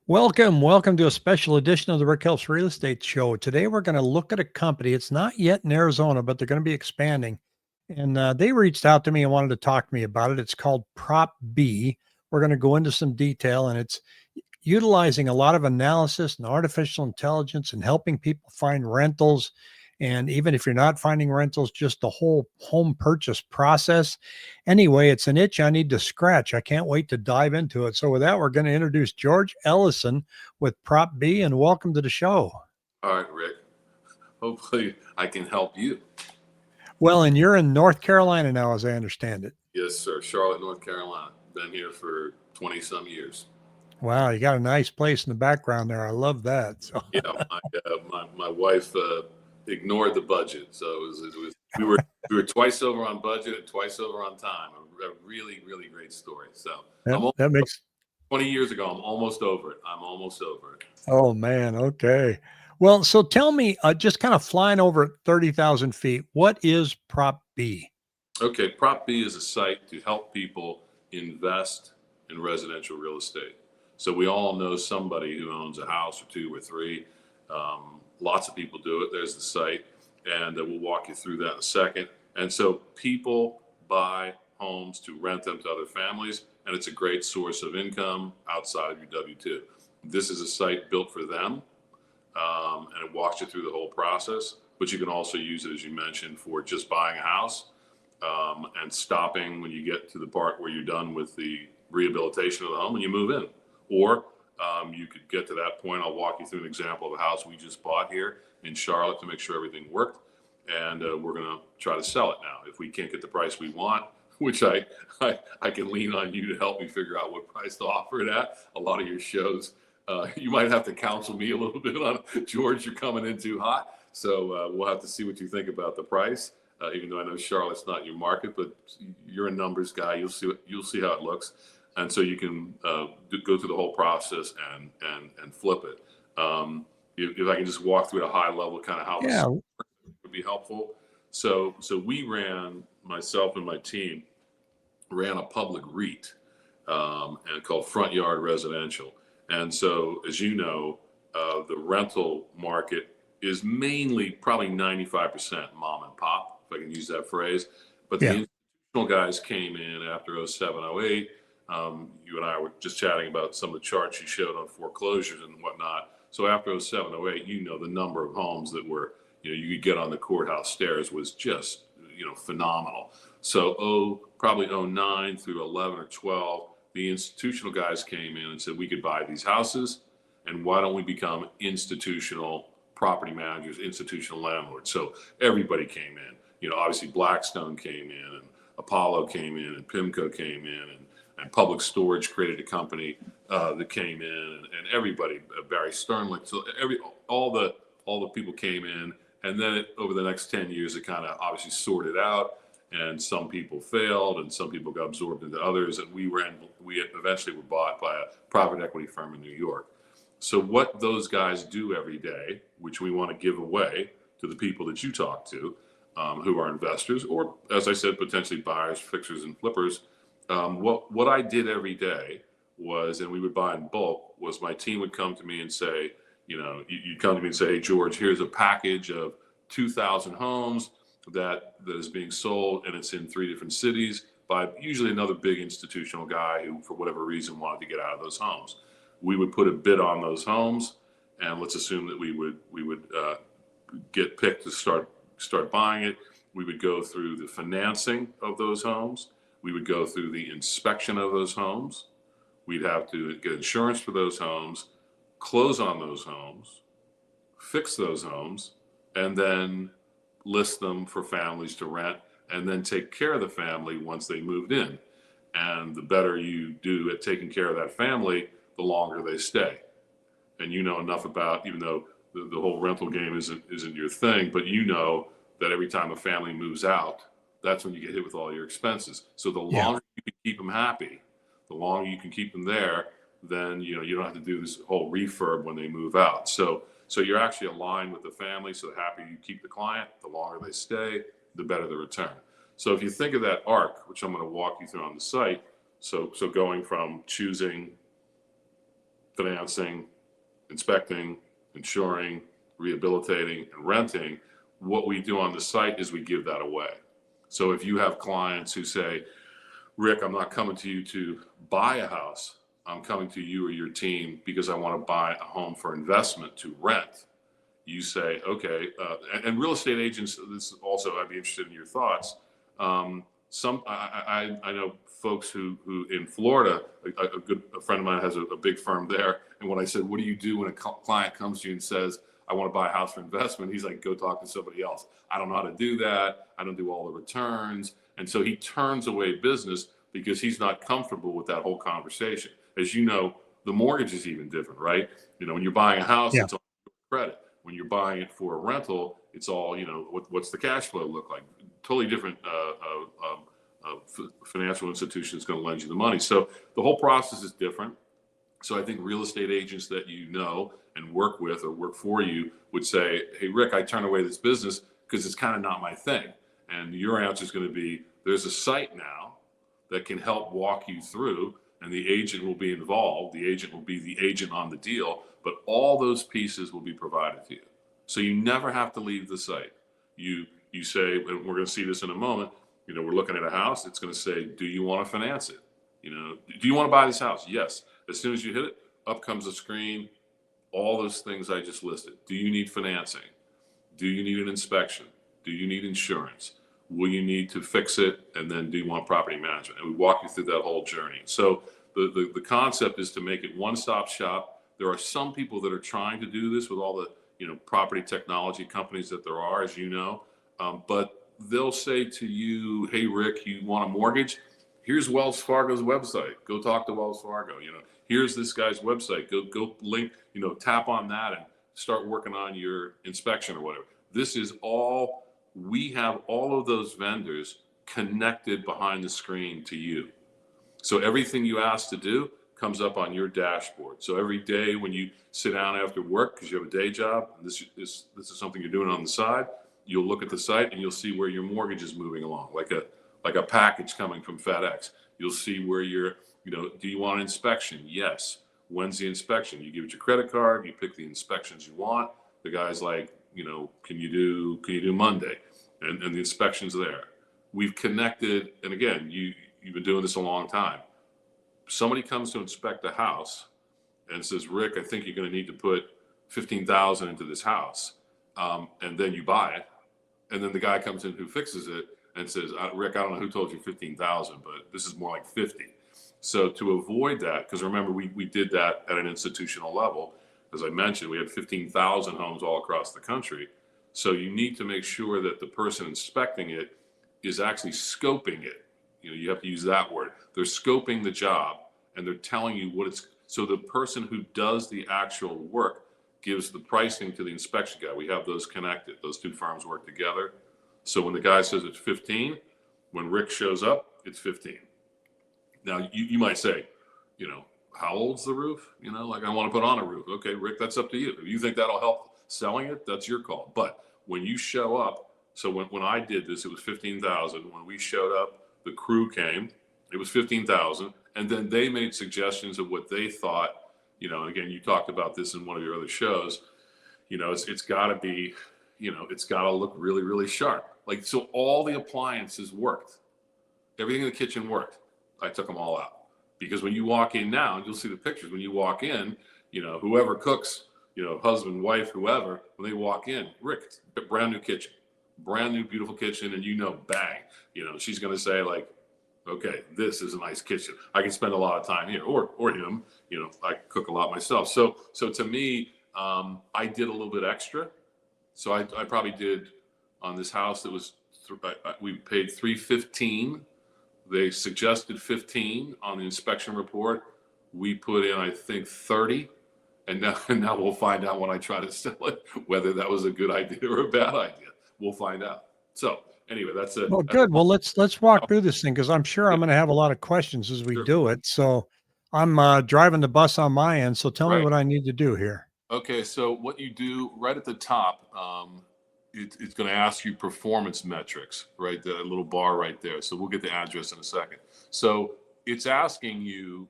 Welcome to a special edition of the Rick Helps Real Estate Show. Today we're going to look at a company. It's not yet in Arizona, but they're going to be expanding. And they reached out to me and wanted to talk to me about it. It's called Propbee. We're going to go into some detail, and it's utilizing a lot of analysis and artificial intelligence and helping people find rentals. And even if you're not finding rentals, just the whole home purchase process. Anyway, it's an itch I need to scratch. I can't wait to dive into it. So, with that, we're going to introduce George Ellison with Propbee, and welcome to the show. All right, Rick. Hopefully, I can help you. Well, and you're in North Carolina now, as I understand it. Yes, sir. Charlotte, North Carolina. Been here for 20 some years. Wow, you got a nice place in the background there. I love that. So. Yeah, my wife ignored the budget, so we were twice over on budget and twice over on time. A really great story. So that makes 20 years ago. I'm almost over it. Oh man, okay. Well, so tell me, just kind of flying over at 30,000 feet, what is Propbee? Okay, Propbee is a site to help people invest in residential real estate. So we all know somebody who owns a house or two or three. Lots of people do it. There's the site, and we'll walk you through that in a second. And so people buy homes to rent them to other families, and it's a great source of income outside of your W-2. This is a site built for them, and it walks you through the whole process. But you can also use it, as you mentioned, for just buying a house and stopping when you get to the part where you're done with the rehabilitation of the home and you move in. Or you could get to that point. I'll walk you through an example of a house we just bought here in Charlotte to make sure everything worked. And we're going to try to sell it now. If we can't get the price we want, which I can lean on you to help me figure out what price to offer it at. A lot of your shows, you might have to counsel me a little bit on, George, you're coming in too hot. So we'll have to see what you think about the price. Even though I know Charlotte's not your market, but you're a numbers guy. You'll see how it looks. And so you can go through the whole process and flip it. If I can just walk through at a high level, kind of how this would be helpful. So myself and my team ran a public REIT and called Front Yard Residential. And so, as you know, the rental market is mainly probably 95% mom and pop, if I can use that phrase. But the institutional guys came in after 07, 08. You and I were just chatting about some of the charts you showed on foreclosures and whatnot. So after 07, 08, the number of homes that were, you could get on the courthouse stairs was just, phenomenal. So probably 09 through 11 or 12, the institutional guys came in and said, we could buy these houses, and why don't we become institutional property managers, institutional landlords? So everybody came in. Obviously Blackstone came in, and Apollo came in, and PIMCO came in, and Public Storage created a company that came in, and everybody, Barry Sternlicht, so all the people came in, and then over the next 10 years, it kind of obviously sorted out, and some people failed, and some people got absorbed into others, and we eventually were bought by a private equity firm in New York. So what those guys do every day, which we want to give away to the people that you talk to, who are investors, or as I said, potentially buyers, fixers, and flippers. What I did every day was, and we would buy in bulk, was my team would come to me and say, you'd come to me and say, hey, George, here's a package of 2,000 homes that is being sold, and it's in 3 different cities by usually another big institutional guy who, for whatever reason, wanted to get out of those homes. We would put a bid on those homes, and let's assume that we would get picked to start buying it. We would go through the financing of those homes. We would go through the inspection of those homes. We'd have to get insurance for those homes, close on those homes, fix those homes, and then list them for families to rent, and then take care of the family once they moved in. And the better you do at taking care of that family, the longer they stay. And you know enough about, even though the whole rental game isn't your thing, but you know that every time a family moves out, that's when you get hit with all your expenses. So the longer you can keep them happy, the longer you can keep them there, then you don't have to do this whole refurb when they move out. So you're actually aligned with the family. So the happier you keep the client, the longer they stay, the better the return. So if you think of that arc, which I'm going to walk you through on the site, so going from choosing financing, inspecting, insuring, rehabilitating, and renting. What we do on the site is we give that away. So if you have clients who say, Rick, I'm not coming to you to buy a house. I'm coming to you or your team because I want to buy a home for investment to rent. You say, okay, and real estate agents, this also, I'd be interested in your thoughts. I know folks who in Florida, a friend of mine has a big firm there. And when I said, what do you do when a client comes to you and says, I want to buy a house for investment? He's like, go talk to somebody else. I don't know how to do that. I don't do all the returns. And so he turns away business because he's not comfortable with that whole conversation. As you know, the mortgage is even different, right? You know, when you're buying a house, Yeah. it's all credit. When you're buying it for a rental, it's all, you know, what's the cash flow look like? Totally different financial institution is going to lend you the money. So the whole process is different. So I think real estate agents that you know and work with or work for you would say, hey, Rick, I turn away this business because it's kind of not my thing. And your answer is going to be, there's a site now that can help walk you through, and the agent will be involved. The agent will be the agent on the deal, but all those pieces will be provided to you. So you never have to leave the site. You say, and we're going to see this in a moment, you know, we're looking at a house. It's going to say, do you want to finance it? You know, do you want to buy this house? Yes. As soon as you hit it, up comes the screen, all those things I just listed. Do you need financing? Do you need an inspection? Do you need insurance? Will you need to fix it? And then do you want property management? And we walk you through that whole journey. So the concept is to make it one-stop shop. There are some people that are trying to do this with all the, you know, property technology companies that there are, as you know, but they'll say to you, hey, Rick, you want a mortgage? Here's Wells Fargo's website. Go talk to Wells Fargo. You know, here's this guy's website. Go link, you know, tap on that and start working on your inspection or whatever. This is all, we have all of those vendors connected behind the screen to you. So everything you ask to do comes up on your dashboard. So every day when you sit down after work, because you have a day job, and this is something you're doing on the side, you'll look at the site and you'll see where your mortgage is moving along, like a package coming from FedEx. You'll see where you're, you know, do you want an inspection? Yes. When's the inspection? You give it your credit card, you pick the inspections you want. The guy's like, you know, can you do Monday? And the inspection's there. We've connected, and again, you've been doing this a long time. Somebody comes to inspect a house and says, Rick, I think you're going to need to put $15,000 into this house. And then you buy it. And then the guy comes in who fixes it and says, Rick, I don't know who told you 15,000, but this is more like 50. So to avoid that, because remember, we did that at an institutional level. As I mentioned, we had 15,000 homes all across the country. So you need to make sure that the person inspecting it is actually scoping it. You know, you have to use that word. They're scoping the job and they're telling you what it's, so the person who does the actual work gives the pricing to the inspection guy. We have those connected. Those two firms work together. So when the guy says it's 15, when Rick shows up, it's 15. Now you might say, you know, how old's the roof? You know, like I want to put on a roof. Okay, Rick, that's up to you. If you think that'll help selling it, that's your call. But when you show up, so when I did this, it was 15,000. When we showed up, the crew came, it was 15,000. And then they made suggestions of what they thought, you know, again, you talked about this in one of your other shows, you know, it's got to be, you know, it's got to look really, really sharp. Like, so all the appliances worked. Everything in the kitchen worked. I took them all out. Because when you walk in now, and you'll see the pictures, when you walk in, you know, whoever cooks, you know, husband, wife, whoever, when they walk in, Rick, brand new kitchen, brand new, beautiful kitchen. And you know, bang, you know, she's going to say like, okay, this is a nice kitchen. I can spend a lot of time here, or him, you know, I cook a lot myself. So to me, I did a little bit extra. So I probably did on this house that was, we paid $315. They suggested 15 on the inspection report. We put in, I think, 30. And now we'll find out when I try to sell it, whether that was a good idea or a bad idea. We'll find out. So anyway, that's it. Well, good. Well, let's walk through this thing because I'm sure I'm going to have a lot of questions as we Sure. do it. So I'm driving the bus on my end. So tell me Right. what I need to do here. Okay, so what you do right at the top, it's going to ask you performance metrics, right? That little bar right there. So we'll get the address in a second. So it's asking you,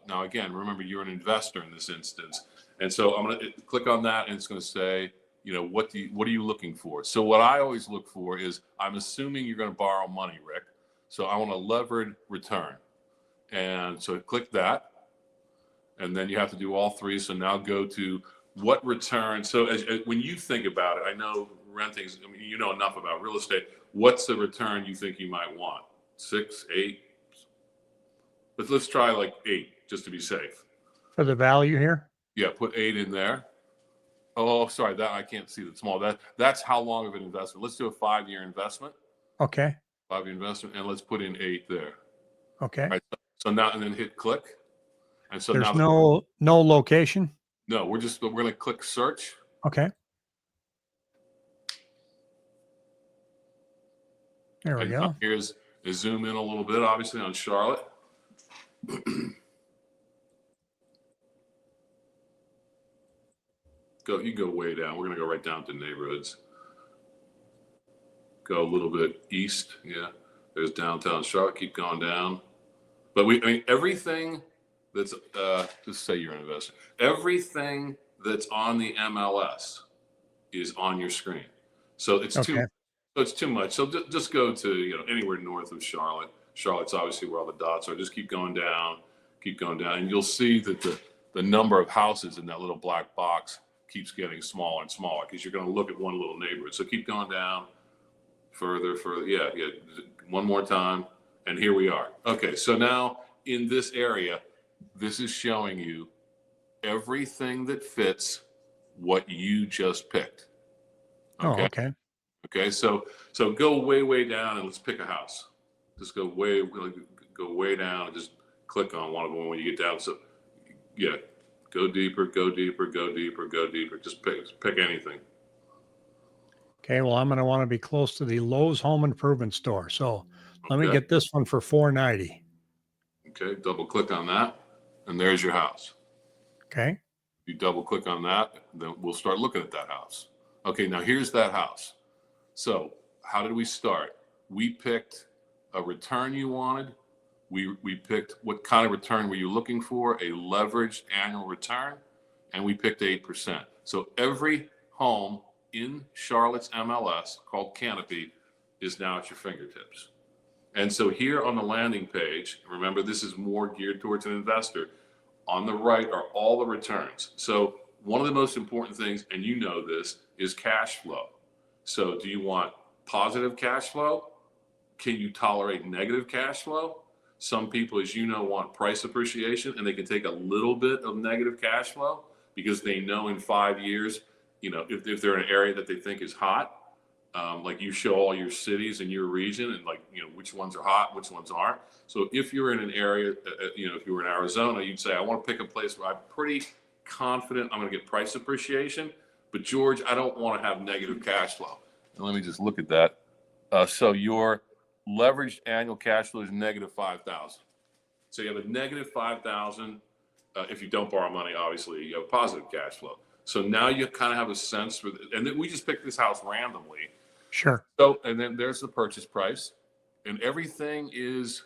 now again, remember you're an investor in this instance. And so I'm going to click on that and it's going to say, what are you looking for? So what I always look for is, I'm assuming you're going to borrow money, Rick. So I want a levered return. And so click that. And then you have to do all three. So now go to what return. So when you think about it, I know renting, you know enough about real estate. What's the return you think you might want? 6, 8? But let's try like 8 just to be safe. For the value here? Yeah, put 8 in there. Oh, sorry, that I can't see that small. That's how long of an investment. Let's do a 5-year investment. Okay. 5-year investment, and let's put in 8 there. Okay. All right, so now, and then hit click. And so there's now no location. No, we're going to click search. Okay. There we go. Here's a zoom in a little bit, obviously on Charlotte. You go way down. We're going to go right down to neighborhoods. Go a little bit east. Yeah. There's downtown Charlotte. Keep going down. But everything that's, just say you're an investor. Everything that's on the MLS is on your screen. So it's too much. So just go to, anywhere north of Charlotte. Charlotte's obviously where all the dots are. Just keep going down, and you'll see that the number of houses in that little black box keeps getting smaller and smaller, because you're going to look at one little neighborhood. So keep going down further. Yeah. One more time. And here we are. Okay. So now in this area, this is showing you everything that fits what you just picked. Okay. Oh, okay. Okay. So go way down and let's pick a house. Just go way down and just click on one of them when you get down. So yeah, go deeper. Just pick anything. Okay. Well, I'm going to want to be close to the Lowe's Home Improvement Store. So let me get this one for $490. Okay. Double click on that. And there's your house. Okay. You double click on that, then we'll start looking at that house. Okay. Now here's that house. So how did we start? We picked a return you wanted. We picked what kind of return were you looking for, a leveraged annual return, and we picked 8%. So every home in Charlotte's MLS called Canopy is now at your fingertips. And so here on the landing page, remember this is more geared towards an investor, on the right are all the returns. So one of the most important things, and you know this, is cash flow. So do you want positive cash flow? Can you tolerate negative cash flow? Some people, as you know, want price appreciation, and they can take a little bit of negative cash flow because they know in 5 years, if they're in an area that they think is hot, like you show all your cities in your region and which ones are hot, which ones aren't. So if you're in an area, if you were in Arizona, you'd say, I want to pick a place where I'm pretty confident I'm going to get price appreciation, but George, I don't want to have negative cash flow. And let me just look at that. So your leveraged annual cash flow is negative 5,000. So you have a negative 5,000. If you don't borrow money, obviously you have positive cash flow. So now you kind of have a sense for, and then we just picked this house randomly. Sure. So, and then there's the purchase price, and everything is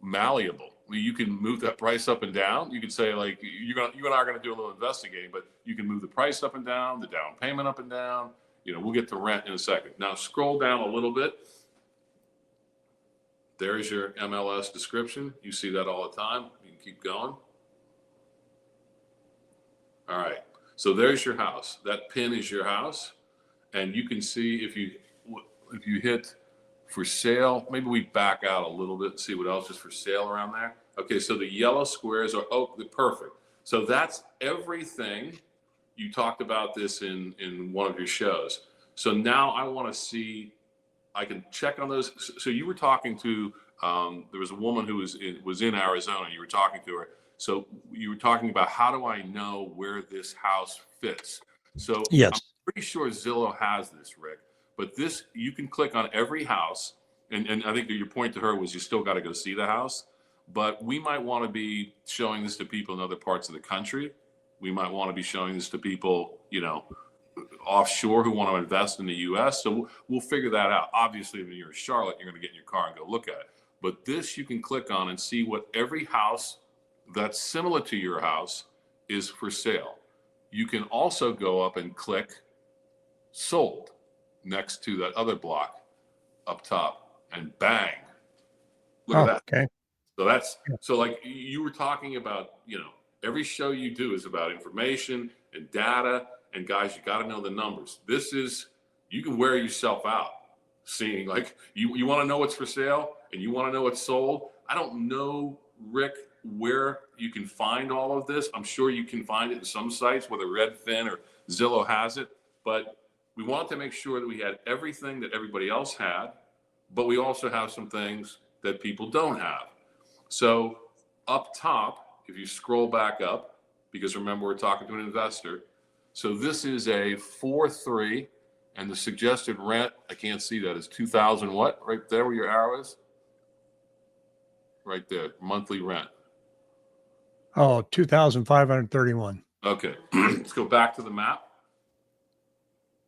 malleable. You can move that price up and down. You can say like, you and I are going to do a little investigating, but you can move the price up and down, the down payment up and down. We'll get to rent in a second. Now scroll down a little bit. There's your MLS description. You see that all the time. You can keep going. All right. So there's your house. That pin is your house. And you can see if you hit for sale, maybe we back out a little bit and see what else is for sale around there. Okay. So the yellow squares are, perfect. So that's everything. You talked about this in one of your shows. So now I want to see, I can check on those. So you were talking to, there was a woman who was in Arizona. You were talking to her. So you were talking about, how do I know where this house fits? So yes. I'm pretty sure Zillow has this, Rick, but this, you can click on every house. And I think that your point to her was you still got to go see the house, but we might want to be showing this to people in other parts of the country. We might want to be showing this to people, offshore who want to invest in the U.S. So we'll figure that out. Obviously, when you're in Charlotte, you're going to get in your car and go look at it. but this you can click on and see what every house that's similar to your house is for sale. You can also go up and click sold next to that other block up top, and bang, look at that. Okay. So that's, so like you were talking about, every show you do is about information and data, and guys, you got to know the numbers. This is, you can wear yourself out seeing, like, you want to know what's for sale and you want to know what's sold. I don't know, Rick, where you can find all of this. I'm sure you can find it in some sites, whether Redfin or Zillow has it, but we wanted to make sure that we had everything that everybody else had, but we also have some things that people don't have. So up top, if you scroll back up, because remember, we're talking to an investor. So this is a 4.3, and the suggested rent, I can't see that, is 2,000 what? Right there where your arrow is? Right there, monthly rent. Oh, 2,531. Okay, let's go back to the map,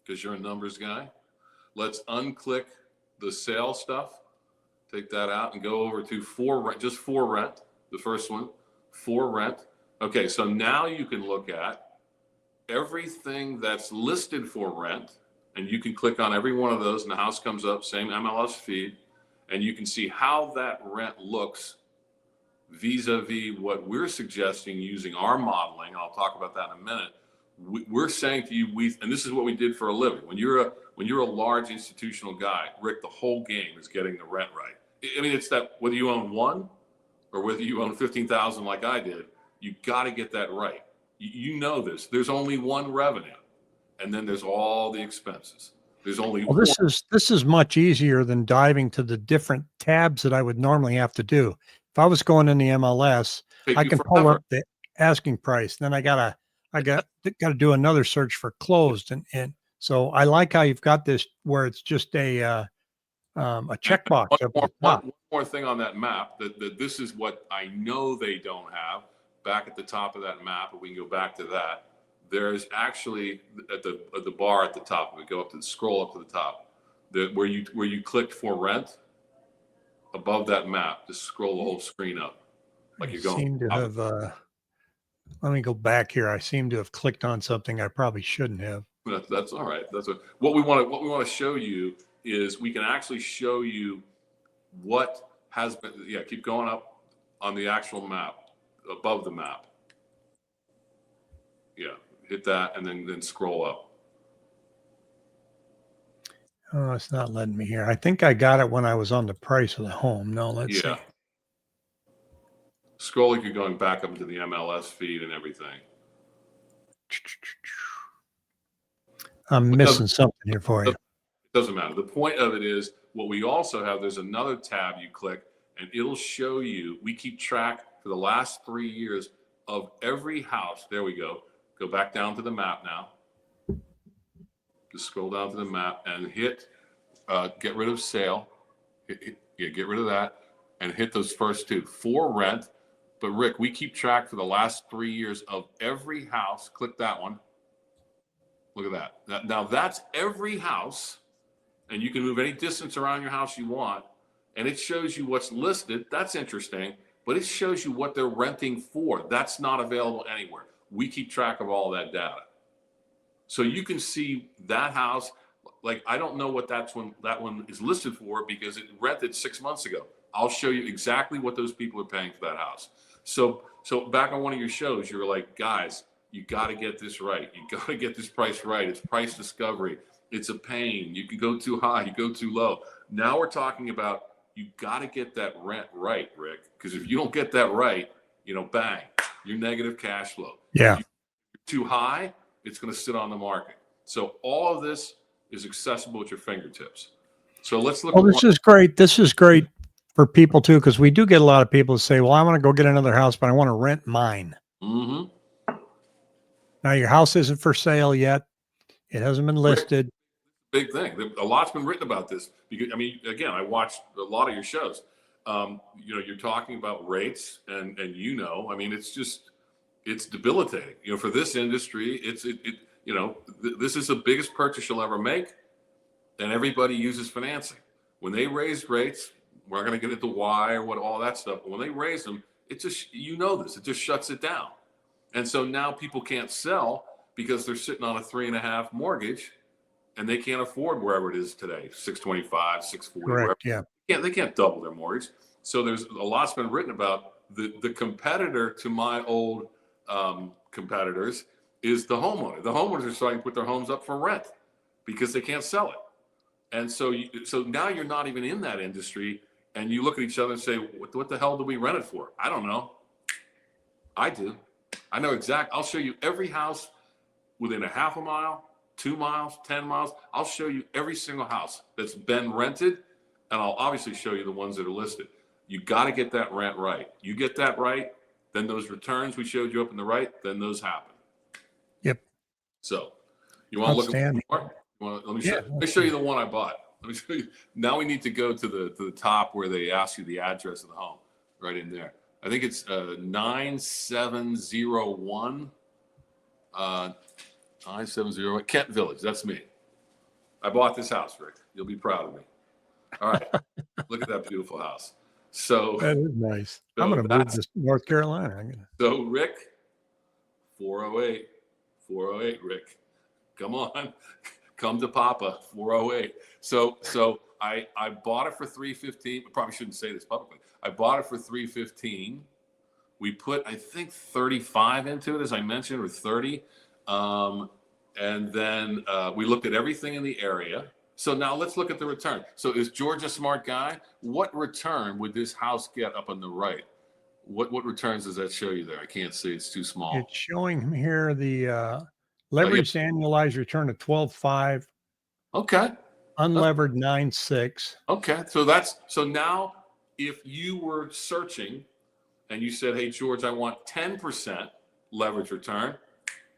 because you're a numbers guy. Let's unclick the sale stuff. Take that out and go over to for rent, just for rent, the first one, for rent. Okay, so now you can look at everything that's listed for rent, and you can click on every one of those and the house comes up, same MLS feed, and you can see how that rent looks vis-a-vis what we're suggesting using our modeling. I'll talk about that in a minute. We're saying to you, and this is what we did for a living. When you're a large institutional guy, Rick, the whole game is getting the rent right. I mean, it's that whether you own one or whether you own 15,000 like I did, you got to get that right. You know this. There's only one revenue, and then there's all the expenses. There's only Well, this is much easier than diving to the different tabs that I would normally have to do. If I was going in the MLS, I can pull up the asking price. Then I got to do another search for closed, and so I like how you've got this where it's just a checkbox up at the top. One more thing on that map, that this is what I know they don't have. Back at the top of that map, if we can go back to that, there's actually at the bar at the top, we go up to the scroll up to the top, where you clicked for rent, above that map, just scroll the whole screen up. Like you're going. Seem to have let me go back here. I seem to have clicked on something I probably shouldn't have. That's all right. That's what we want to show you is we can actually show you what has been. Yeah, keep going up on the actual map, above the map. Yeah, hit that and then scroll up. Oh, it's not letting me here. I think I got it when I was on the price of the home. No, let's see. Scroll like you're going back up into the MLS feed and everything. I'm missing something here for you. It doesn't matter. The point of it is what we also have, there's another tab you click and it'll show you, we keep track for the last 3 years of every house. There we go. Go back down to the map now. Just scroll down to the map and hit get rid of sale. Get rid of that and hit those first two for rent. But Rick, we keep track for the last 3 years of every house. Click that one. Look at that. Now that's every house, and you can move any distance around your house you want, and it shows you what's listed. That's interesting, but it shows you what they're renting for. That's not available anywhere. We keep track of all that data. So you can see that house. Like, I don't know what that one is listed for because it rented 6 months ago. I'll show you exactly what those people are paying for that house. So back on one of your shows, you were like, guys, you got to get this right. You got to get this price right. It's price discovery. It's a pain. You can go too high. You go too low. Now we're talking about you got to get that rent right, Rick, because if you don't get that right, bang, you're negative cash flow. Yeah. If you're too high, it's going to sit on the market. So all of this is accessible at your fingertips. So let's look. Well, this is great. This is great for people too, because we do get a lot of people who say, well, I want to go get another house, but I want to rent mine. Mm-hmm. Now your house isn't for sale yet. It hasn't been listed. Big thing. A lot's been written about this because, again, I watched a lot of your shows. You're talking about rates and it's debilitating. For this industry, this is the biggest purchase you'll ever make, and everybody uses financing. When they raise rates, we're not going to get into why or what all that stuff. But when they raise them, it just, it just shuts it down. And so now people can't sell because they're sitting on a 3.5 mortgage and they can't afford wherever it is today, 625, 640. Correct. Wherever. Yeah. They can't double their mortgage. So there's a lot's been written about the competitor to my old competitors is the homeowner. The homeowners are starting to put their homes up for rent because they can't sell it. And so now you're not even in that industry, and you look at each other and say, what the hell do we rent it for? I don't know. I do. I know exactly. I'll show you every house within a half a mile, 2 miles, 10 miles. I'll show you every single house that's been rented, and I'll obviously show you the ones that are listed. You got to get that rent right. You get that right, then those returns we showed you up in the right, then those happen. Yep. So you want to look at more? Let me show you the one I bought. Let me show you. Now we need to go to the top where they ask you the address of the home, right in there. I think it's 9701 9701 Kent Village. That's me. I bought this house, Rick. You'll be proud of me. All right. Look at that beautiful house. So that is nice. So I'm going to move to North Carolina. So Rick, 408, Rick. Come on. Come to Papa, 408. So I bought it for $315. I probably shouldn't say this publicly. I bought it for $315. We put, I think, 35 into it, as I mentioned, or 30. And then we looked at everything in the area. So now let's look at the return. So is George a smart guy? What return would this house get up on the right? What returns does that show you there? I can't see. It's too small. It's showing him here the leveraged annualized return of 12.5. Okay. Unlevered 9.6. Okay. So now if you were searching and you said, hey, George, I want 10% leverage return,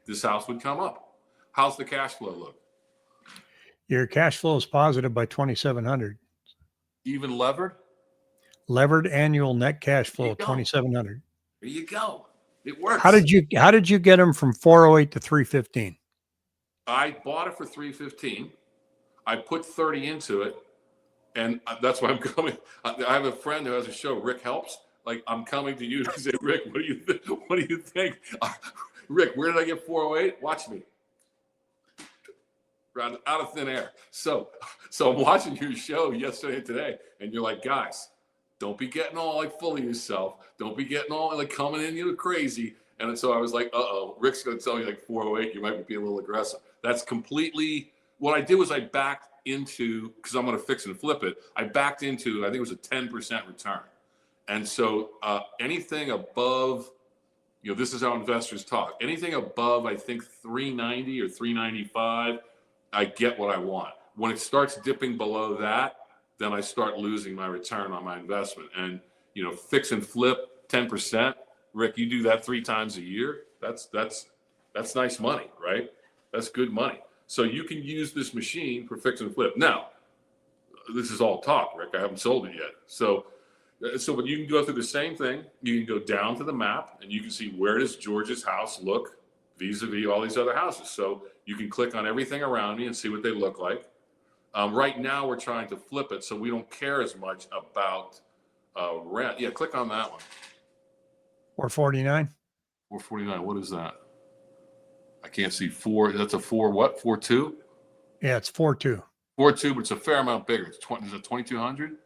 this house would come up. How's the cash flow look? Your cash flow is positive by 2,700. Even levered? Levered annual net cash flow 2,700. There you go. It works. How did you get them from 408 to 315? I bought it for 315. I put 30 into it, and that's why I'm coming. I have a friend who has a show, Rick Helps. Like, I'm coming to you to say, Rick, what do you think? Rick, where did I get 408? Watch me. Out of thin air. So I'm watching your show yesterday and today, and you're like, guys, don't be getting all like full of yourself. Don't be getting all like coming in, crazy. And so I was like, Rick's going to tell me like 408. You might be a little aggressive. That's completely what I did. Was I backed into, because I'm going to fix and flip it. I backed into, I think it was a 10% return. And so anything above, this is how investors talk. Anything above, I think 390 or 395. I get what I want. When it starts dipping below that, then I start losing my return on my investment. And, fix and flip 10%. Rick, you do that 3 times a year. That's nice money, right? That's good money. So you can use this machine for fix and flip. Now, this is all talk, Rick. I haven't sold it yet. So but you can go through the same thing. You can go down to the map and you can see, where does George's house look vis-a-vis all these other houses. So you can click on everything around me and see what they look like. Right now, we're trying to flip it, so we don't care as much about rent. Yeah, click on that one. 449. 449. What is that? I can't see 4. That's a 4 what? 4.2? Yeah, it's 4.2. 4.2, but it's a fair amount bigger. It's 20. Is it 2,200?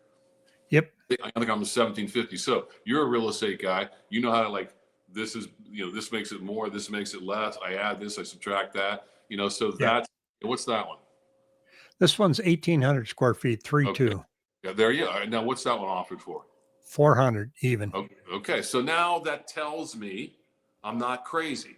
Yep. I think I'm a 1750. So you're a real estate guy. You know how to this is, this makes it more, this makes it less. I add this, I subtract that. So that's, what's that one? This one's 1,800 square feet, 3.2. Okay. Yeah, there you are. Now, what's that one offered for? 400 even. Okay. So now that tells me I'm not crazy,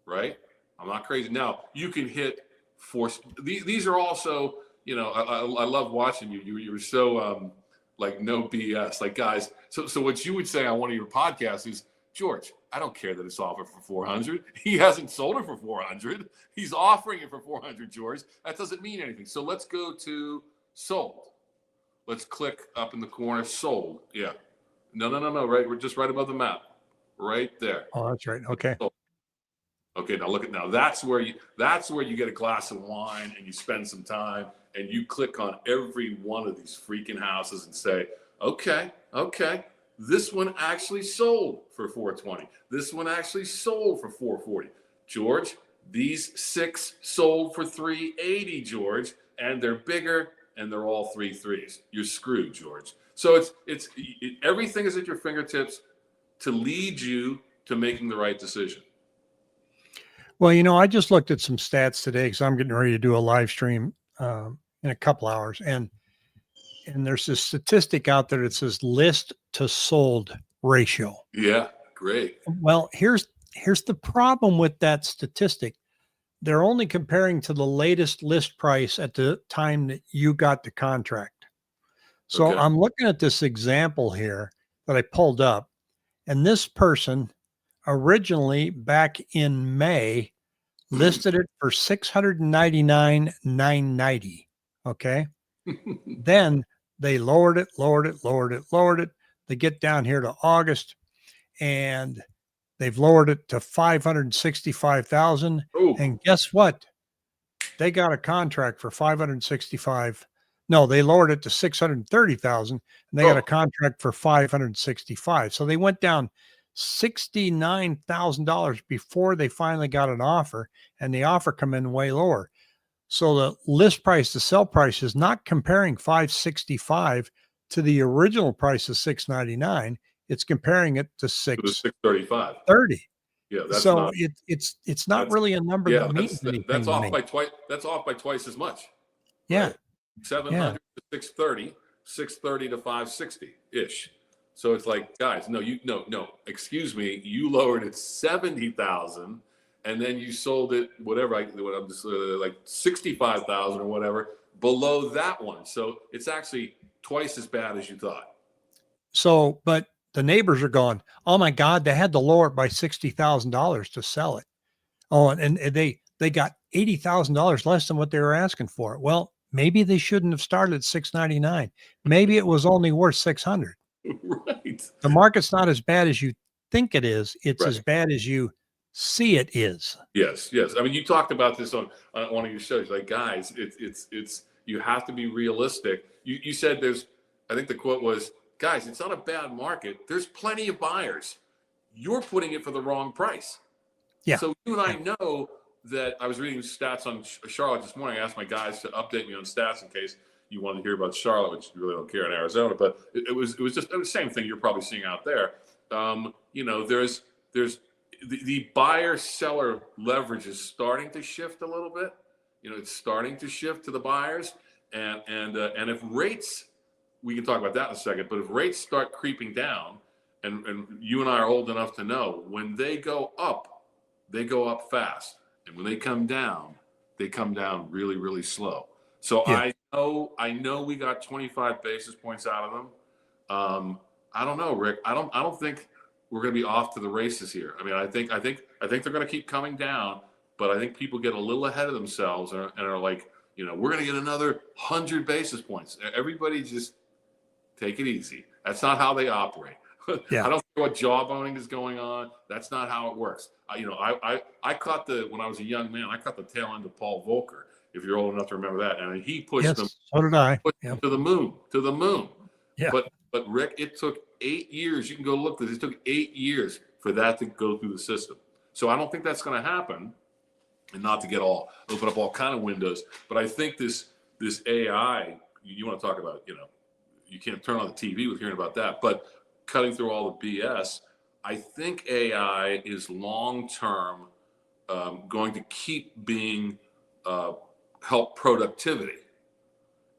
right? I'm not crazy. Now you can hit 4. These are also, I love watching you. You were so no BS, guys. So what you would say on one of your podcasts is, George, I don't care that it's offered for 400. He hasn't sold it for 400. He's offering it for 400, George. That doesn't mean anything. So let's go to sold. Let's click up in the corner, sold. Yeah. No. Right. We're just right above the map. Right there. Oh, that's right. Okay. Sold. Okay. Now look at that's where you get a glass of wine and you spend some time and you click on every one of these freaking houses and say, Okay. This one actually sold for 420. This one actually sold for 440. George, these 6 sold for 380, George, and they're bigger and they're all 3.3s. You're screwed, George. So everything is at your fingertips to lead you to making the right decision. Well, I just looked at some stats today because I'm getting ready to do a live stream in a couple hours, and there's this statistic out there that says list to sold ratio. Yeah, great. Well, here's the problem with that statistic. They're only comparing to the latest list price at the time that you got the contract. So Okay. I'm looking at this example here that I pulled up, and this person originally back in May listed it for $699,990. Okay. Then they lowered it. They get down here to August and they've lowered it to 565,000. Oh, And guess what? They got a contract for 565. No, they lowered it to 630,000 and they got a contract for 565. So they went down $69,000 before they finally got an offer, and the offer come in way lower. So the list price to sell price is not comparing 565 to the original price of 699. It's comparing it to 635. 30. Yeah, that's So not. it's not really a number Yeah, that means anything. that's to off me. by twice. That's off by twice as much. Yeah. Right? 700 to 630, 630 to 560 ish. So it's like, guys, no, excuse me, you lowered it 70,000, and then you sold it whatever. I'm just like 65,000 or whatever below that one. So it's actually twice as bad as you thought. So, but the neighbors are going, oh my God, they had to lower it by $60,000 to sell it. Oh, and they got $80,000 less than what they were asking for. Well, maybe they shouldn't have started at 699. Maybe it was only worth 600. Right. The market's not as bad as you think it is. It's Right. as bad as you see it is. Yes. I mean, you talked about this on one of your shows. Like, guys, it's you have to be realistic. You said I think the quote was, guys, it's not a bad market. There's plenty of buyers. You're putting it for the wrong price. Yeah. So you and I know that. I was reading stats on Charlotte this morning. I asked my guys to update me on stats in case you wanted to hear about Charlotte, which you really don't care in Arizona. But it was just the same thing you're probably seeing out there. There's the buyer seller leverage is starting to shift a little bit. It's starting to shift to the buyers, and if rates, we can talk about that in a second. But if rates start creeping down, and you and I are old enough to know when they go up fast, and when they come down really, really slow. So yeah. I know we got 25 basis points out of them. I don't know, Rick. I don't think we're going to be off to the races here. I mean, I think they're going to keep coming down, but I think people get a little ahead of themselves and are like, we're going to get another 100 basis points. Everybody just take it easy. That's not how they operate. Yeah. I don't know what jawboning is going on. That's not how it works. I caught when I was a young man, I caught the tail end of Paul Volcker, if you're old enough to remember that. And he pushed them. So did I. Yeah. To the moon. Yeah. But Rick, it took 8 years. You can go look at this. It took 8 years for that to go through the system. So I don't think that's going to happen. And not to open up all kind of windows, but I think this AI, you want to talk about, you can't turn on the TV with hearing about that, but cutting through all the BS, I think AI is long-term going to keep being help productivity.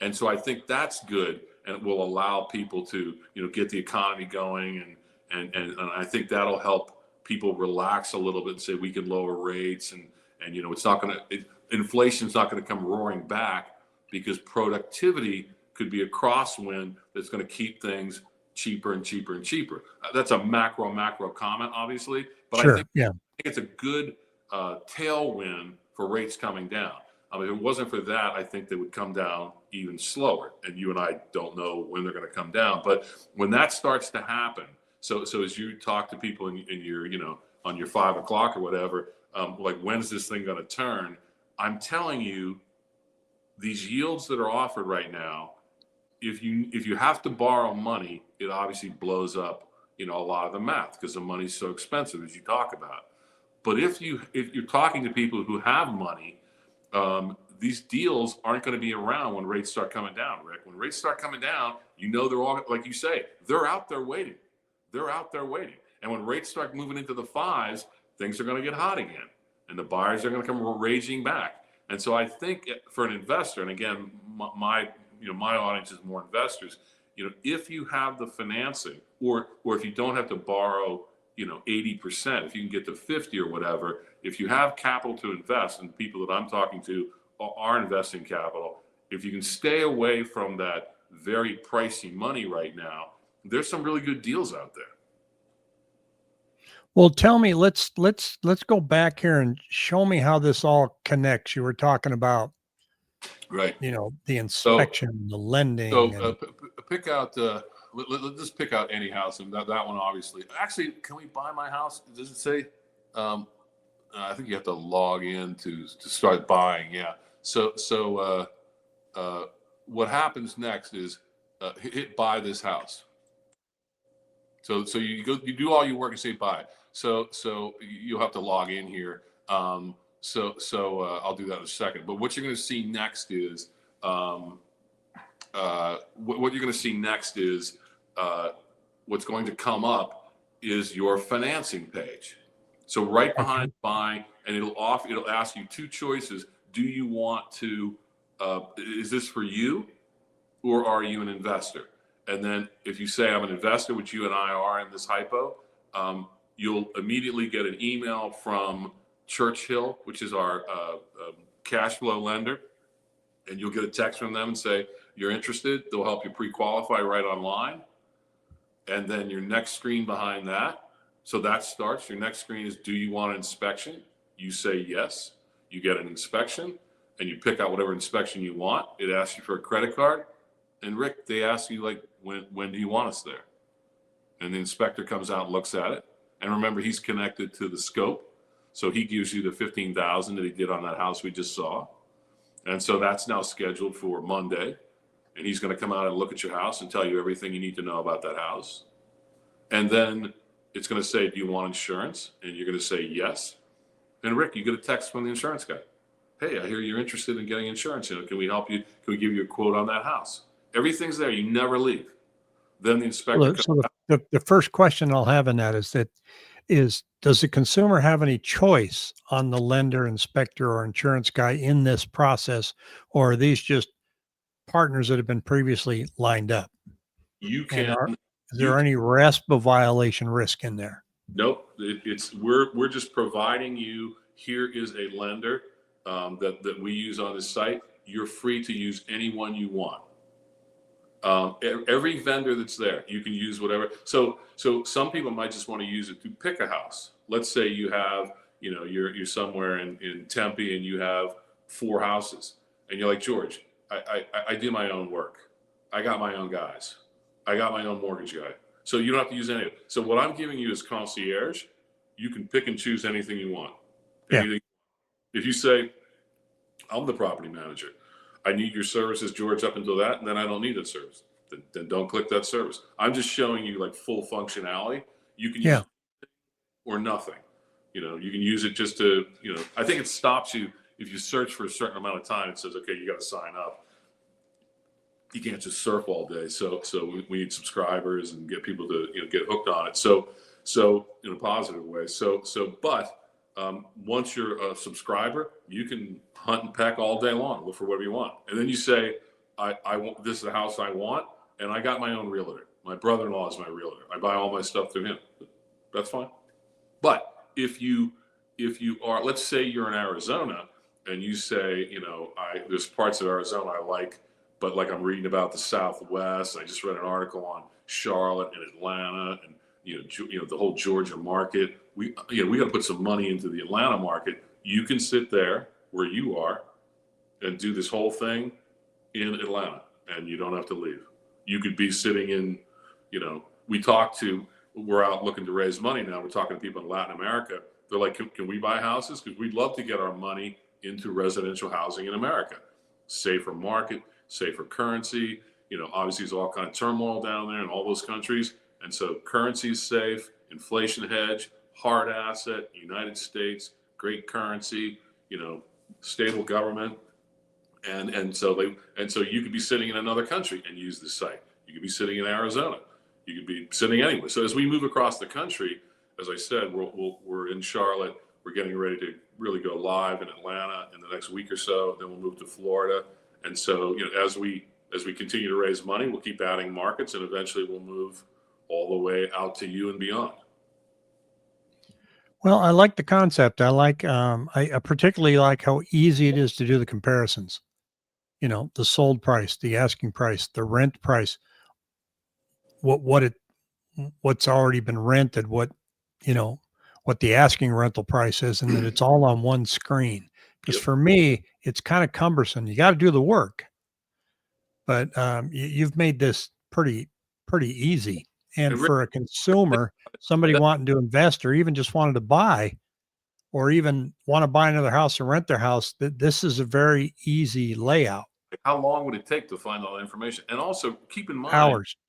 And so I think that's good, and it will allow people to, get the economy going. And I think that'll help people relax a little bit and say we can lower rates. And it's not going to, inflation's not going to come roaring back, because productivity could be a crosswind that's going to keep things cheaper and cheaper and cheaper. That's a macro comment, obviously, but sure. I think it's a good tailwind for rates coming down. I mean, if it wasn't for that, I think they would come down even slower. And you and I don't know when they're going to come down. But when that starts to happen, so as you talk to people in your, on your 5 o'clock or whatever, like, when's this thing going to turn? I'm telling you, these yields that are offered right now, if you have to borrow money, it obviously blows up, a lot of the math because the money's so expensive, as you talk about. But if you're talking to people who have money, these deals aren't going to be around when rates start coming down, Rick. When rates start coming down, they're all, like you say, they're out there waiting. They're out there waiting. And when rates start moving into the fives, things are going to get hot again, and the buyers are going to come raging back. And so I think for an investor, and again, my audience is more investors. If you have the financing, or if you don't have to borrow, 80%, if you can get to 50 or whatever, if you have capital to invest, and people that I'm talking to are investing capital, if you can stay away from that very pricey money right now, there's some really good deals out there. Well, tell me, let's go back here and show me how this all connects. You were talking about, Right. the inspection, the lending, and Pick out. Let's just pick out any house, and that one obviously. Actually, can we buy my house? Does it say? I think you have to log in to start buying. Yeah. So what happens next is hit buy this house. So you do all your work and say buy. So you'll have to log in here. So I'll do that in a second. But what you're going to see next is what you're going to see next is what's going to come up is your financing page. So right behind buy, and it'll ask you two choices. Do you want to? Is this for you, or are you an investor? And then if you say I'm an investor, which you and I are in this hypo, you'll immediately get an email from Churchill, which is our cash flow lender, and you'll get a text from them and say you're interested. They'll help you pre-qualify right online. And then your next screen behind that, so that starts. Your next screen is, do you want an inspection? You say yes. You get an inspection, and you pick out whatever inspection you want. It asks you for a credit card. And Rick, they ask you, like, when do you want us there? And the inspector comes out and looks at it. And remember, he's connected to the scope. So he gives you the $15,000 that he did on that house we just saw. And so that's now scheduled for Monday. And he's going to come out and look at your house and tell you everything you need to know about that house. And then it's going to say, do you want insurance? And you're going to say yes. And Rick, you get a text from the insurance guy. Hey, I hear you're interested in getting insurance. Can we help you? Can we give you a quote on that house? Everything's there. You never leave. Then the inspector. so the first question I'll have in that is does the consumer have any choice on the lender, inspector, or insurance guy in this process, or are these just partners that have been previously lined up? You can. Is there any RESPA violation risk in there? Nope. We're just providing you. Here is a lender that we use on the site. You're free to use any one you want. Every vendor that's there, you can use whatever. So some people might just want to use it to pick a house. Let's say you have, you're somewhere in Tempe and you have 4 houses, and you're like, George, I do my own work. I got my own guys. I got my own mortgage guy. So you don't have to use any of it. So what I'm giving you is concierge. You can pick and choose anything you want. Anything. Yeah. If you say, I'm the property manager, I need your services, George, up until that, and then I don't need that service. Then don't click that service. I'm just showing you like full functionality. You can use it or nothing. You can use it just to, I think it stops you if you search for a certain amount of time. It says, okay, you got to sign up. You can't just surf all day. So we need subscribers and get people to get hooked on it. So in a positive way. But once you're a subscriber, you can hunt and peck all day long, look for whatever you want. And then you say, I want, this is the house I want, and I got my own realtor. My brother-in-law is my realtor. I buy all my stuff through him. That's fine. But if you are, let's say you're in Arizona and you say, there's parts of Arizona I like, but like I'm reading about the Southwest. I just read an article on Charlotte and Atlanta and the whole Georgia market. We got to put some money into the Atlanta market. You can sit there where you are and do this whole thing in Atlanta, and you don't have to leave. You could be sitting in, we're out looking to raise money now. We're talking to people in Latin America. They're like, can we buy houses? Because we'd love to get our money into residential housing in America. Safer market, safer currency. obviously there's all kind of turmoil down there in all those countries. And so currency is safe, inflation hedge, hard asset, United States, great currency, stable government. And so you could be sitting in another country and use this site. You could be sitting in Arizona. You could be sitting anywhere. So as we move across the country, as I said, we're in Charlotte. We're getting ready to really go live in Atlanta in the next week or so. Then we'll move to Florida. And so, as we continue to raise money, we'll keep adding markets, and eventually we'll move all the way out to you and beyond. Well, I like the concept. I particularly like how easy it is to do the comparisons. The sold price, the asking price, the rent price, what's already been rented, what the asking rental price is, and that it's all on one screen. Because for me, it's kind of cumbersome. You got to do the work, but you've made this pretty easy. And for a consumer, somebody wanting to invest or even just wanted to buy, or even want to buy another house or rent their house, this is a very easy layout. How long would it take to find all the information? And also keep in mind,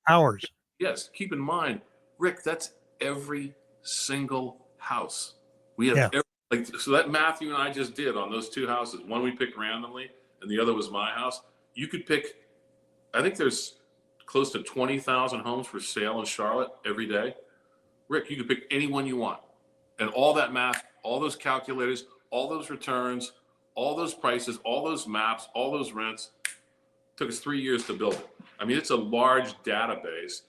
hours. Yes, keep in mind, Rick, that's every single house. We have so that math you and I just did on those two houses, one we picked randomly and the other was my house. You could pick, I think there's close to 20,000 homes for sale in Charlotte every day. Rick, you could pick any one you want. And all that math, all those calculators, all those returns, all those prices, all those maps, all those rents, took us 3 years to build it. I mean, it's a large database,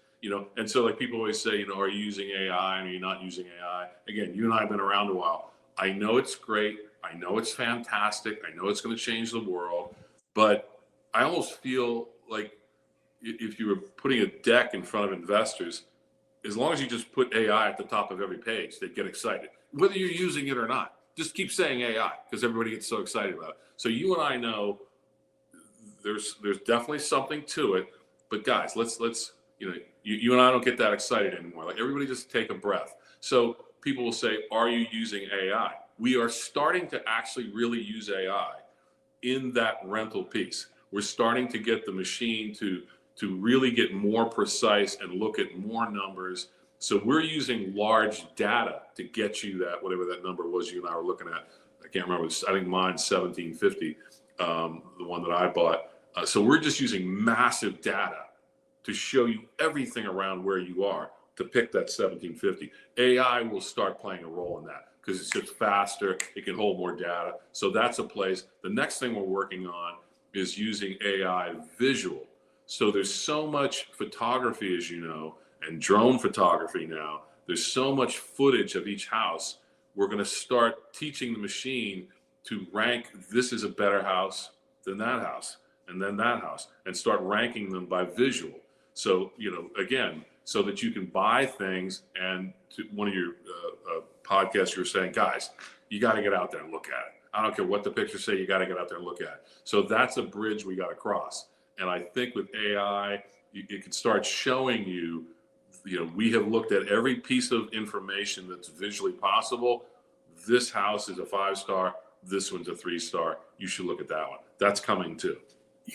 and so like people always say, are you using AI and are you not using AI? Again, you and I have been around a while. I know it's great. I know it's fantastic. I know it's going to change the world, but I almost feel like if you were putting a deck in front of investors, as long as you just put AI at the top of every page, they'd get excited, whether you're using it or not. Just keep saying AI because everybody gets so excited about it. So you and I know there's definitely something to it, but guys, let's you and I don't get that excited anymore. Like everybody just take a breath. So people will say, are you using AI? We are starting to actually really use AI in that rental piece. We're starting to get the machine to really get more precise and look at more numbers. So we're using large data to get you that, whatever that number was you and I were looking at. I can't remember. I think mine's 1750, the one that I bought. So we're just using massive data to show you everything around where you are to pick that 1750. AI will start playing a role in that because it's just faster. It can hold more data. So that's a place. The next thing we're working on is using AI visual. So there's so much photography, as you know, and drone photography now. There's so much footage of each house. We're going to start teaching the machine to rank, this is a better house than that house, and then that house, and start ranking them by visual. So, again, so that you can buy things. And to one of your podcasts, you were saying, guys, you got to get out there and look at it. I don't care what the pictures say, you got to get out there and look at it. So that's a bridge we got to cross. And I think with AI, it can start showing you, we have looked at every piece of information that's visually possible. This house is a 5-star. This one's a 3-star. You should look at that one. That's coming too.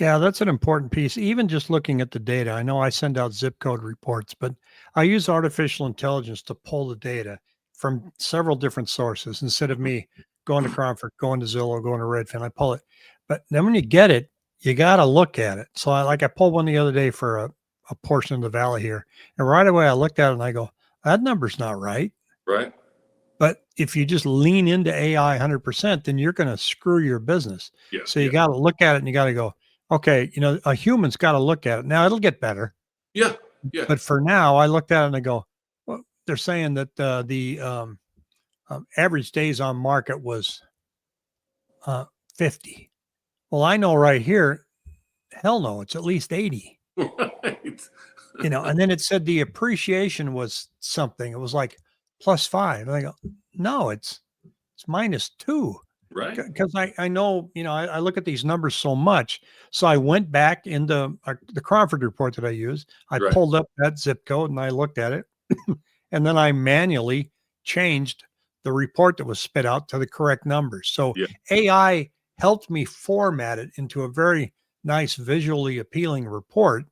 Yeah, that's an important piece. Even just looking at the data, I know I send out zip code reports, but I use artificial intelligence to pull the data from several different sources instead of me going to Cromford, going to Zillow, going to Redfin. I pull it. But then when you get it, you got to look at it. So I pulled one the other day for a portion of the valley here. And right away I looked at it and I go, that number's not right. Right. But if you just lean into AI 100%, then you're going to screw your business. Yeah, so you got to look at it and you got to go, okay, a human's got to look at it. Now it'll get better. Yeah. But for now, I looked at it and I go, well, they're saying that the average days on market was 50. Well, I know right here, hell no, it's at least 80. Right. And then it said the appreciation was something. It was like +5. And I go, no, it's -2. Right. Because I know, I look at these numbers so much. So I went back into the Cromford report that I use. I pulled up that zip code and I looked at it. And then I manually changed the report that was spit out to the correct numbers. So AI helped me format it into a very nice, visually appealing report.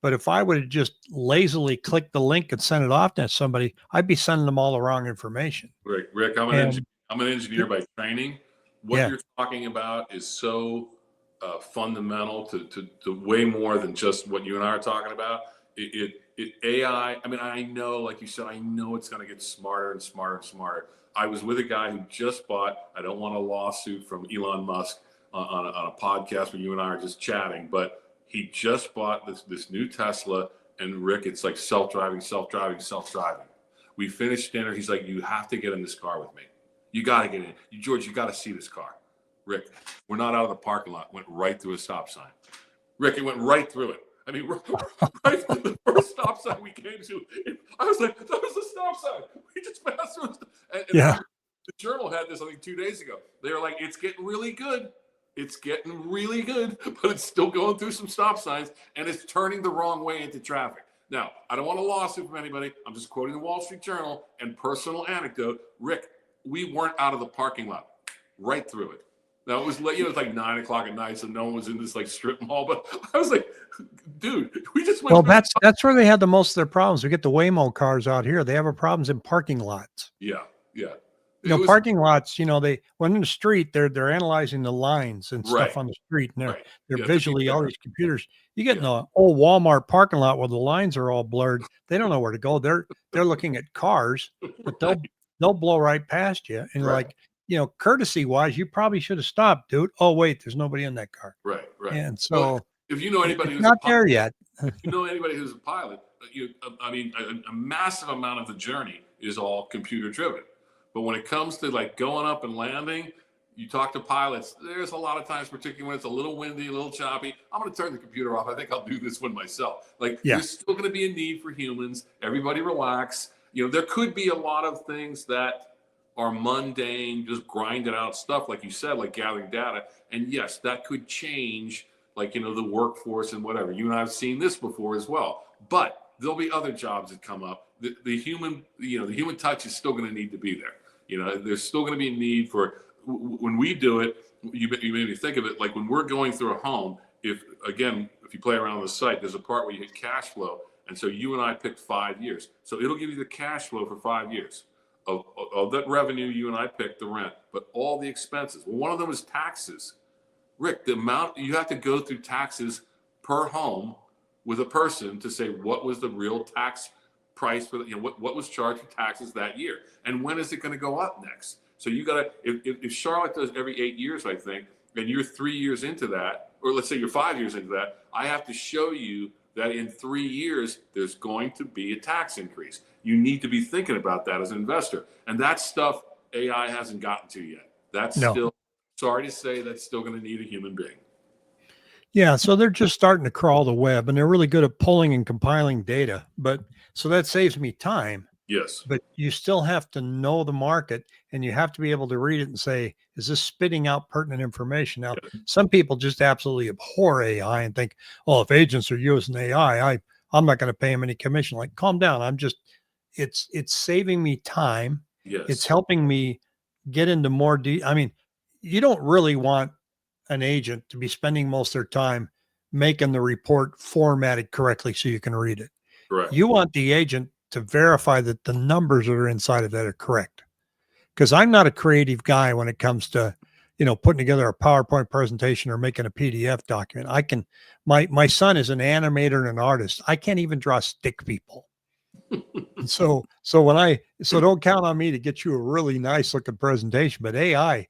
But if I would have just lazily clicked the link and sent it off to somebody, I'd be sending them all the wrong information. Rick, And I'm an engineer by training. What yeah, you're talking about is so fundamental to way more than just what you and I are talking about. AI. I mean, I know, like you said, I know it's going to get smarter and smarter and smarter. I was with a guy who just bought. I don't want a lawsuit from Elon Musk on a podcast where you and I are just chatting, but he just bought this new Tesla. And Rick, it's like self-driving. We finished dinner. He's like, you have to get in this car with me. You got to get in. George, you got to see this car. Rick, we're not out of the parking lot. Went right through a stop sign. Rick, it went right through it. I mean, right through the first stop sign we came to. I was like, that was the stop sign. We just passed through. And yeah. the Journal had this, I think, 2 days ago. They were like, it's getting really good. It's getting really good, but it's still going through some stop signs, and it's turning the wrong way into traffic. Now, I don't want a lawsuit from anybody. I'm just quoting the Wall Street Journal and personal anecdote. Rick, we weren't out of the parking lot, right through it. Now, it was late, it was like 9 o'clock at night, so no one was in this like strip mall, but I was like, dude, we just went. Well, that's where they had the most of their problems. We get the Waymo cars out here. They have problems in parking lots. Yeah. Parking lots, they when in the street, they're analyzing the lines and Right. stuff on the street, and they're Yeah, visually all these computers. You get in the old Walmart parking lot where the lines are all blurred. They don't know where to go. They're looking at cars, but they'll blow right past you. And Right. courtesy wise, you probably should have stopped, dude. Oh wait, there's nobody in that car. Right. And so Well, if you know anybody it's who's not there yet. if you know anybody who's a pilot, I mean, a massive amount of the journey is all computer driven. But when it comes to like going up and landing, you talk to pilots, there's a lot of times, particularly when it's a little windy, a little choppy, I'm going to turn the computer off. I think I'll do this one myself. Like, there's still going to be a need for humans. Everybody relax. There could be a lot of things that are mundane, just grinded out stuff, like you said, like gathering data. And yes, that could change, like, the workforce and whatever. You and I have seen this before as well. But there'll be other jobs that come up. The human, the human touch is still going to need to be there. There's still going to be a need for, when we do it, you made me think of it, like when we're going through a home, if you play around on the site, there's a part where you hit cash flow. And so you and I picked 5 years. So it'll give you the cash flow for 5 years of that revenue you and I picked, the rent, but all the expenses. Well, one of them is taxes. Rick, the amount you have to go through taxes per home with a person to say what was the real tax price for what was charged for taxes that year, and when is it going to go up next? So you got to, if Charlotte does every 8 years, I think, and you're 3 years into that, or let's say you're 5 years into that, I have to show you that in 3 years there's going to be a tax increase. You need to be thinking about that as an investor, and that stuff AI hasn't gotten to yet. That's still, sorry to say, that's still going to need a human being. Yeah, so they're just starting to crawl the web, and they're really good at pulling and compiling data. But so that saves me time. Yes. But you still have to know the market, and you have to be able to read it and say, is this spitting out pertinent information? Now, some people just absolutely abhor AI and think, oh, if agents are using AI, I'm not going to pay them any commission. Like, calm down. It's saving me time. Yes. It's helping me get into more I mean, you don't really want an agent to be spending most of their time making the report formatted correctly so you can read it. Correct. You want the agent to verify that the numbers that are inside of that are correct. Because I'm not a creative guy when it comes to, putting together a PowerPoint presentation or making a PDF document. My son is an animator and an artist. I can't even draw stick people. So don't count on me to get you a really nice looking presentation, but AI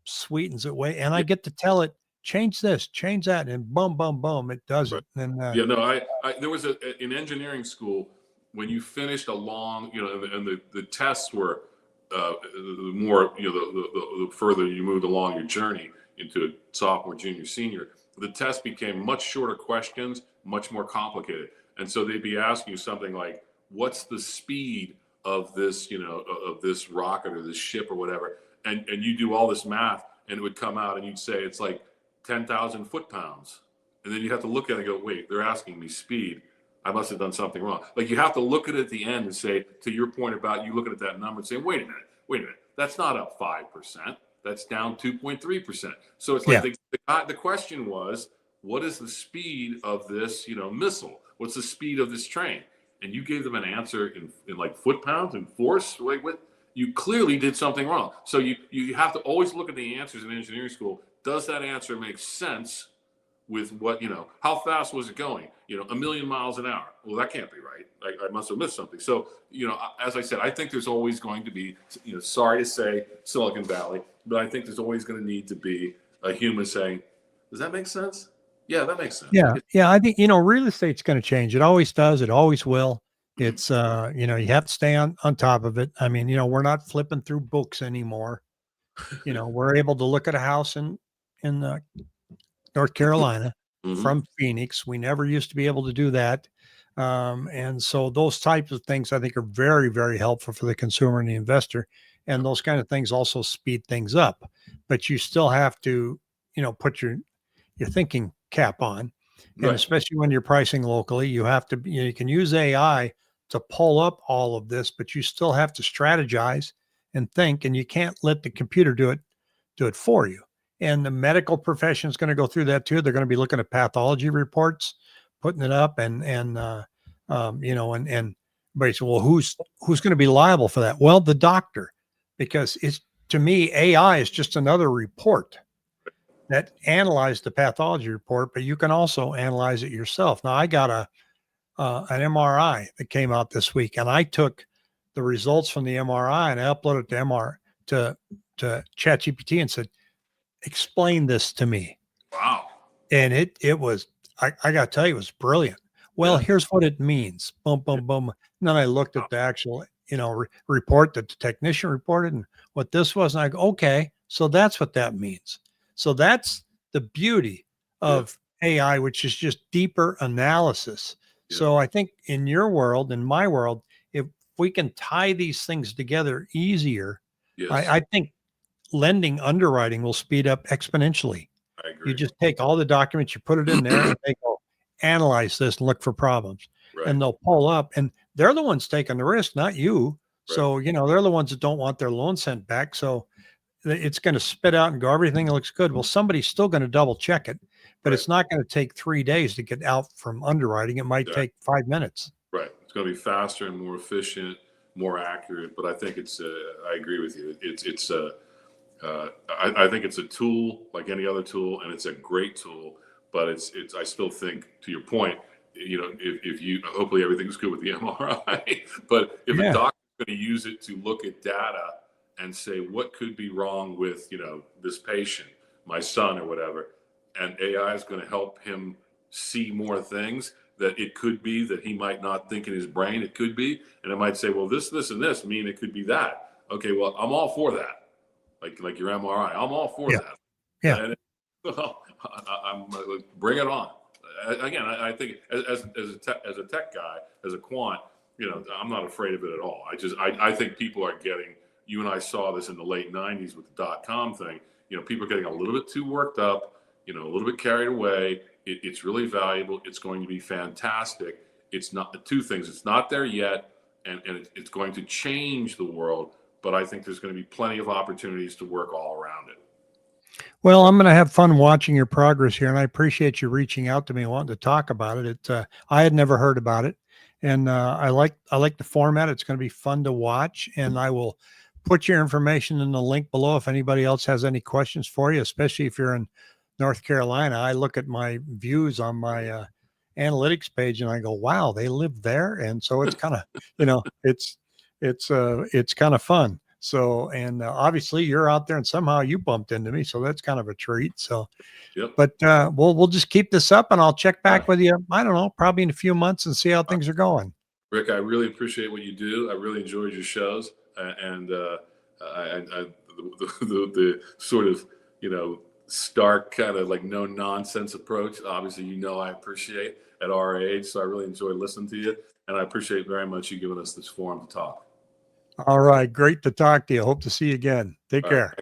sweetens it way, and I get to tell it, change this, change that, and boom, boom, boom, it does it. And there was in engineering school, when you finished a long, and the tests were the more, the further you moved along your journey into sophomore, junior, senior, the test became much shorter questions, much more complicated. And so they'd be asking you something like, what's the speed of this, of this rocket or this ship or whatever? And you do all this math, and it would come out, and you'd say it's like 10,000 foot-pounds. And then you have to look at it and go, wait, they're asking me speed. I must have done something wrong. Like, you have to look at it at the end and say, to your point about you looking at that number and saying, wait a minute, that's not up 5%. That's down 2.3%. So it's like the question was, what is the speed of this, missile? What's the speed of this train? And you gave them an answer in like foot-pounds and force. Like, what? You clearly did something wrong. So you have to always look at the answers in engineering school. Does that answer make sense with what, how fast was it going? 1,000,000 miles an hour. Well, that can't be right. I must have missed something. So, as I said, I think there's always going to be, sorry to say Silicon Valley, but I think there's always going to need to be a human saying, does that make sense? Yeah, that makes sense. Yeah. Yeah. I think, real estate's going to change. It always does. It always will. It's, you have to stay on top of it. I mean, we're not flipping through books anymore. We're able to look at a house in North Carolina from Phoenix. We never used to be able to do that. And so those types of things I think are very, very helpful for the consumer and the investor. And those kind of things also speed things up, but you still have to, put your thinking cap on. And Right. especially when you're pricing locally, you have to, you can use AI to pull up all of this, but you still have to strategize and think, and you can't let the computer do it for you. And the medical profession is going to go through that too. They're going to be looking at pathology reports, putting it up, and everybody said, well, who's going to be liable for that? Well, the doctor, because it's, to me, AI is just another report that analyzed the pathology report, but you can also analyze it yourself. Now, I got an MRI that came out this week, and I took the results from the MRI and I uploaded to ChatGPT and said, explain this to me. Wow. And it was, I got to tell you, it was brilliant. Well, Yeah. here's what it means. Boom, boom, boom. And then I looked at the actual, report that the technician reported and what this was. And I go, okay, so that's what that means. So that's the beauty of AI, which is just deeper analysis. Yeah. So I think in your world, in my world, if we can tie these things together easier, Yes. I think lending underwriting will speed up exponentially. I agree. You just take all the documents, you put it in there, and they go analyze this and look for problems. Right. And they'll pull up, and they're the ones taking the risk, not you. Right. So, they're the ones that don't want their loan sent back. So it's going to spit out and go, everything looks good. Well, somebody's still going to double check it, but Right. it's not going to take 3 days to get out from underwriting. It might take 5 minutes. Right. It's going to be faster and more efficient, more accurate. But I think it's, I agree with you. I think it's a tool like any other tool, and it's a great tool. But I still think, to your point, if you, hopefully everything's good with the MRI, but if a doctor's going to use it to look at data and say what could be wrong with this patient, my son or whatever, and AI is going to help him see more things that it could be that he might not think in his brain it could be, and it might say, well, this and this mean it could be that. Okay, well, I'm all for that. Like your MRI, I'm all for that. Yeah. And I'm bring it on. Again, I think as a tech guy, as a quant, I'm not afraid of it at all. I think people are getting. You and I saw this in the late '90s with the .com thing. People are getting a little bit too worked up. A little bit carried away. It's really valuable. It's going to be fantastic. It's not two things. It's not there yet, and it's going to change the world. But I think there's going to be plenty of opportunities to work all around it. Well, I'm going to have fun watching your progress here, and I appreciate you reaching out to me and wanting to talk about it. I had never heard about it, and I like the format. It's going to be fun to watch, and I will put your information in the link below if anybody else has any questions for you, especially if you're in North Carolina. I look at my views on my analytics page, and I go, "Wow, they live there," and so it's kind of, it's kind of fun. So, and obviously you're out there and somehow you bumped into me. So that's kind of a treat. So, but we'll just keep this up and I'll check back with you. I don't know, probably in a few months and see how things are going. Rick, I really appreciate what you do. I really enjoyed your shows, and the sort of, stark kind of like no nonsense approach. Obviously, I appreciate at our age. So I really enjoy listening to you, and I appreciate very much you giving us this forum to talk. All right. Great to talk to you. Hope to see you again. Take care.